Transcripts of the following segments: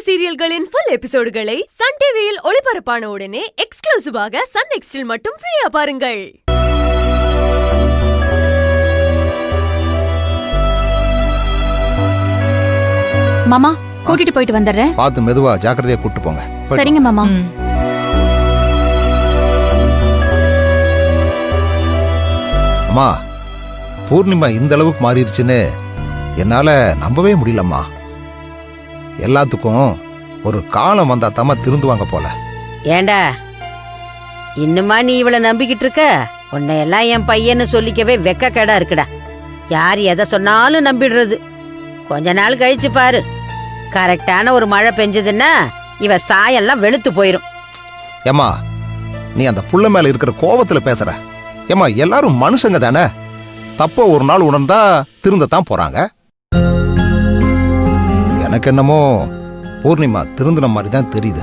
சீரியல்களின் full எபிசோடுகளை Sun டிவியில் ஒளிபரப்பான உடனே எக்ஸ்க்ளூசிவாக சன் நெக்ஸ்டில் மட்டும் ஃப்ரீயா பாருங்கள். மாமா கூட்டிட்டு போயிட்டு வந்துடுறேன். பார்த்து மெதுவா ஜாக்கிரதையா கூட்டு போங்க. சரிங்க மாமா. அம்மா, பூர்ணிமா இந்த அளவுக்கு மாறிடுச்சுன்னு என்னால நம்பவே முடியலம்மா. எல்லாத்துக்கும் ஒரு காலம் வந்தா தம்மா திருந்துவாங்க போல. ஏண்டா இன்னுமா நீ இவளை நம்பிக்கிட்டு இருக்க? உன்னை எல்லாம் என் பையன்னு சொல்லிக்கவே வெக்கக்கேடா இருக்குடா. யார் எதை சொன்னாலும் நம்பிடுறது. கொஞ்ச நாள் கழிச்சு பாரு, கரெக்டான ஒரு மழை பெஞ்சதுன்னா இவ சாயெல்லாம் வெளுத்து போயிரும். ஏம்மா, நீ அந்த புள்ள மேல இருக்கிற கோபத்துல பேசுற. ஏம்மா, எல்லாரும் மனுஷங்க தானே. தப்ப ஒரு நாள் உணர்ந்தா திருந்தத்தான் போறாங்க. எனக்கு என்னமோ பூர்ணிமா திருந்தின மாதிரி தான் தெரியுது.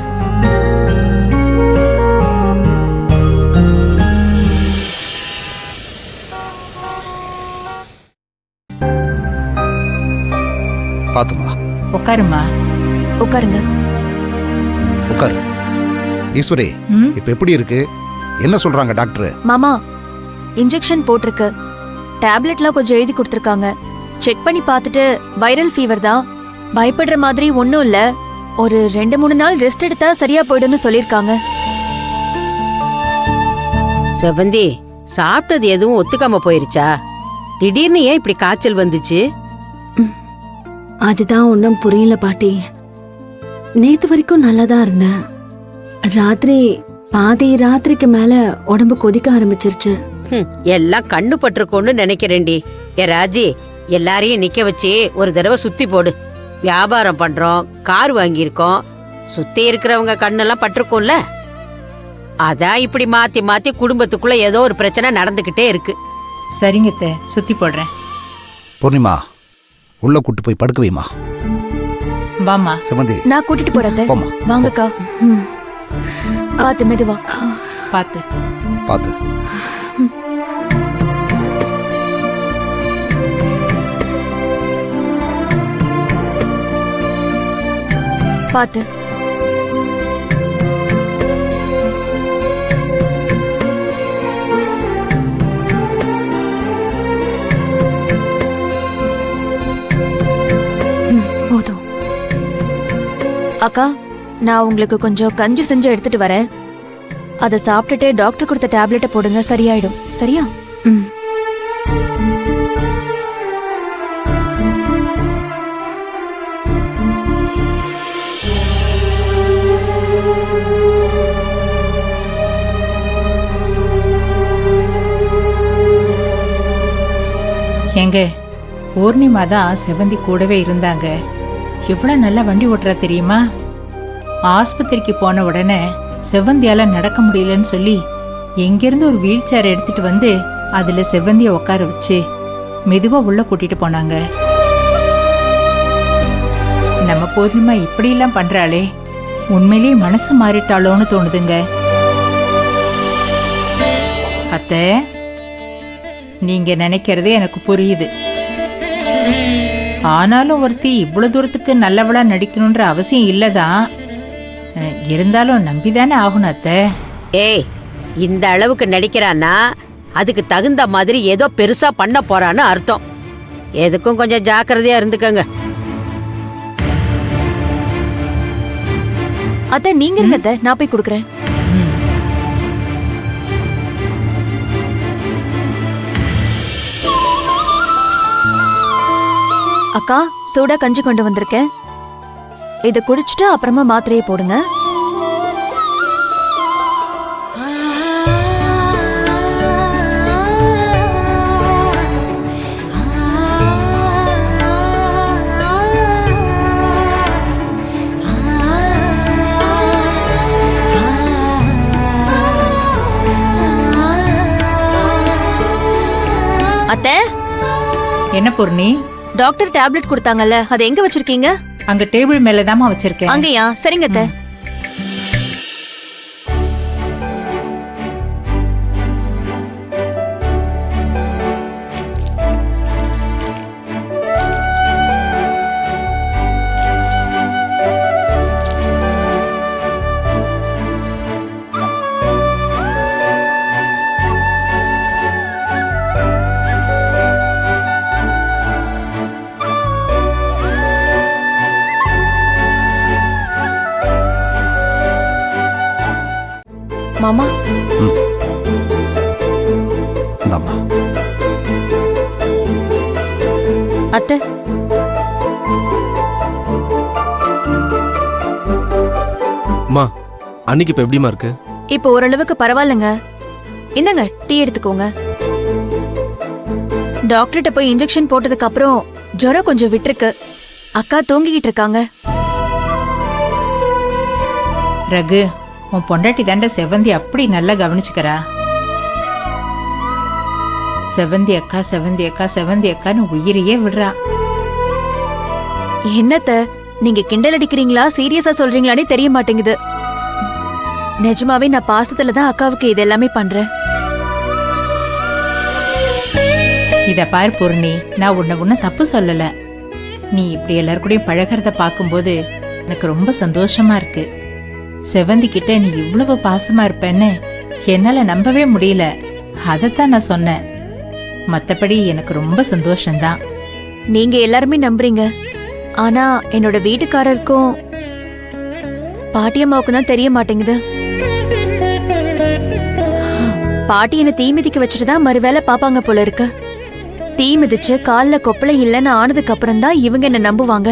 பாத்துமா, உட்காருமா. உட்காருங்க. உட்காரு. ஈஸ்வரி, இப்ப எப்படி இருக்கு? என்ன சொல்றாங்க டாக்டர்? மாமா, இன்ஜெக்ஷன் போட்டிருக்கு. டேப்லெட்லாம் கொஞ்சம் எழுதி கொடுத்துருக்காங்க. செக் பண்ணி பார்த்துட்டு வைரல் ஃபீவர் தான், பயப்படுற மாதிரி ஒன்றும் இல்ல, ஒரு 2-3 நாள் ரெஸ்ட் எடுத்தா சரியா போயிடும்னு சொல்லிருக்காங்க. செவந்தி, சாப்பிட்டது எதுவும் ஒத்துக்காம போயிருச்சா? திடீர்னு ஏன் இப்படி காய்ச்சல் வந்துச்சு? அதுதான் ஒன்றும் புரியல பாட்டி. நேத்து வரைக்கும் நல்லாதான் இருந்தேன். பாதி ராத்திரிக்கு மேல உடம்பு கொதிக்க ஆரம்பிச்சிருச்சு. எல்லாம் கண்ணு பட்டிருக்கோன்னு நினைக்கிறேன்டி. ஏ ராஜி, எல்லாரையும் நிக்க வச்சு ஒரு தடவை சுத்தி போடு. வியாபாரம் பண்றோம், கார் வாங்கியிருக்கோம், சுத்தி இருக்கிறவங்க கண்ணெல்லாம் பட்டிருக்கோம்ல. அதான் இப்படி மாத்தி மாத்தி குடும்பத்துக்குள்ள ஏதோ ஒரு பிரச்சனை நடந்துகிட்டே இருக்கு. சரிங்க, சுத்தி போடுறேன். பூர்ணிமா, உள்ள கூட்டு போய் படுக்க வைமா. வாமா. செவந்தி, நான் கூட்டிட்டு போறேன். வாங்கக்கா. பாத்து மெதுவா. பாத்து பாத்து. பாத்து. போதும். அக்கா, நான் உங்களுக்கு கொஞ்சம் கஞ்சி செஞ்சு எடுத்துட்டு வரேன். அதை சாப்பிட்டுட்டு டாக்டர் கொடுத்த டேப்லெட்டை போடுங்க, சரியாயிடும். சரியா? எங்க பூர்ணிமா தான் செவந்தி கூடவே இருந்தாங்க. எவ்வளவு நல்லா வண்டி ஓட்டுறா தெரியுமா? ஆஸ்பத்திரிக்கு போன உடனே செவந்தியால நடக்க முடியலன்னு சொல்லி எங்கிருந்து ஒரு வீல் சேர் எடுத்துட்டு வந்து அதுல செவந்திய உட்கார வச்சு மெதுவா உள்ள கூட்டிட்டு போனாங்க. நம்ம பூர்ணிமா இப்படி எல்லாம் பண்றாளே, உண்மையிலேயே மனசு மாறிட்டாளோன்னு தோணுதுங்க. அத்தை, நீங்க நினைக்கிறதே எனக்கு புரியுது. ஆனாலும் ஒருத்தி இவ்வளவு தூரத்துக்கு நல்லவளா நடிக்கணும்ன்ற அவசியம் இல்லதான். இருந்தாலும் நம்பிதானே ஆகணும் அத்தை. ஏய், இந்த அளவுக்கு நடிக்கிறான்னா அதுக்கு தகுந்த மாதிரி ஏதோ பெருசா பண்ண போறான்னு அர்த்தம். எதுக்கும் கொஞ்சம் ஜாக்கிரதையா இருந்துக்கங்க. அத்தை, நீங்க இருங்க, நான் போய் கொடுக்குறேன். அக்கா, சூடா கஞ்சி கொண்டு வந்திருக்கேன். இதை குடிச்சிட்டு அப்புறமா மாத்திரையை போடுங்க. அத்தை. என்ன பூர்ணி? டாக்டர் டேப்லெட் கொடுத்தாங்கல்ல, அதை எங்க வச்சிருக்கீங்க? அங்க டேபிள் மேலதாமா வச்சிருக்கேன். அங்கயா? சரிங்க அத்தை. மாமா இந்தாம்மா. அத்தை அம்மா அன்னைக்கு இப்ப எப்படிமா இருக்கு? இப்போ ஓரளவுக்கு பரவாயில்லைங்க. இந்தாங்க டீ எடுத்துக்கோங்க. டாக்டர்கிட்ட போய் இன்ஜெக்ஷன் போட்டதுக்கு அப்புறம் ஜுரம் கொஞ்சம் விட்டுருக்கு. அக்கா தூங்கிக்கிட்டு இருக்காங்க. ரகு, உன் பொண்டாட்டி தாண்ட செவந்தி அப்படி நல்லா கவனிச்சுக்கிறா. செவந்தி அக்கா செவந்தி அக்கா செவந்தி அக்கான்னு உயிரையே விடுறா. என்னத்த நீங்க கிண்டல் அடிக்கிறீங்களா சீரியஸா சொல்றீங்களானே தெரிய மாட்டேங்குது. நிஜமாவே நான் பாசத்துல தான் அக்காவுக்கு இது எல்லாமே பண்றேன். இத பாரு பூர்ணி, நான் உன்னை ஒன்னும் தப்பு சொல்லல. நீ இப்படி எல்லாரு கூடயும் பழகிறத பார்க்கும்போது எனக்கு ரொம்ப சந்தோஷமா இருக்கு. செவந்தி கிட்ட நீ இவ்வளவு பாசமா இருப்பேன்னு என்னால நம்பவே முடியல. அதத்தான் நான் சொன்னேன். மத்தபடி எனக்கு ரொம்ப சந்தோஷம்தான். நீங்க எல்லாருமே நம்புறீங்க. ஆனா என்னோட வீட்டுக்காரருக்கும் பாட்டியம்மாவுக்கும் தான் தெரிய மாட்டேங்குது. பாட்டி என்ன தீ மிதிக்க வச்சுட்டு தான் மறுவேளை பாப்பாங்க போல இருக்கு. தீ மிதிச்சு கால்ல கொப்பளை இல்லைன்னு ஆனதுக்கு அப்புறம் தான் இவங்க என்ன நம்புவாங்க.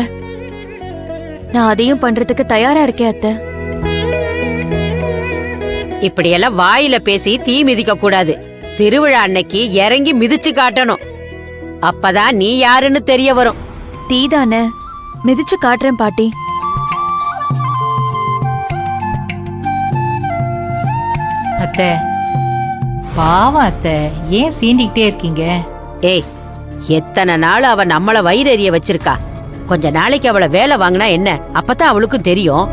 நான் அதையும் பண்றதுக்கு தயாரா இருக்கேன் அத்தை. இப்படியெல்லாம் வாயில பேசி தீ மிதிக்க கூடாது. திருவிழா அன்னைக்கு இறங்கி மிதிச்சு காட்டணும். அப்பதான் நீ யாருன்னு தெரிய வரும். தீ தானே, மிதிச்சு காட்டுறேன் பாட்டி. அத்தை, பாவம் அத்தை, ஏன் சீண்டிக்கிட்டே இருக்கீங்க? ஏய், எத்தனை நாள் அவ நம்மள வயிறெறிய வச்சிருக்கா. கொஞ்ச நாளைக்கு அவளை வேலை வாங்கினா என்ன, அப்பதான் அவளுக்கும் தெரியும்.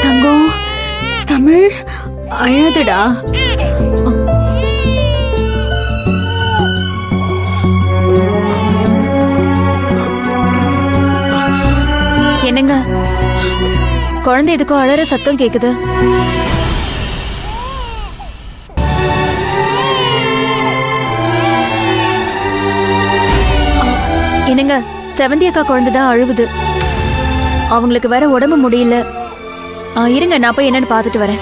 தங்கம், தமிழ் அழாதடா. என்னங்க, குழந்தை எதுக்கோ அழற சத்தம் கேக்குது. என்னங்க, செவந்தி அக்கா குழந்தை தான் அழுவுது. அவங்களுக்கு வேற உடம்பு முடியல. இருங்க, நான் போய் என்னன்னு பார்த்துட்டு வரேன்.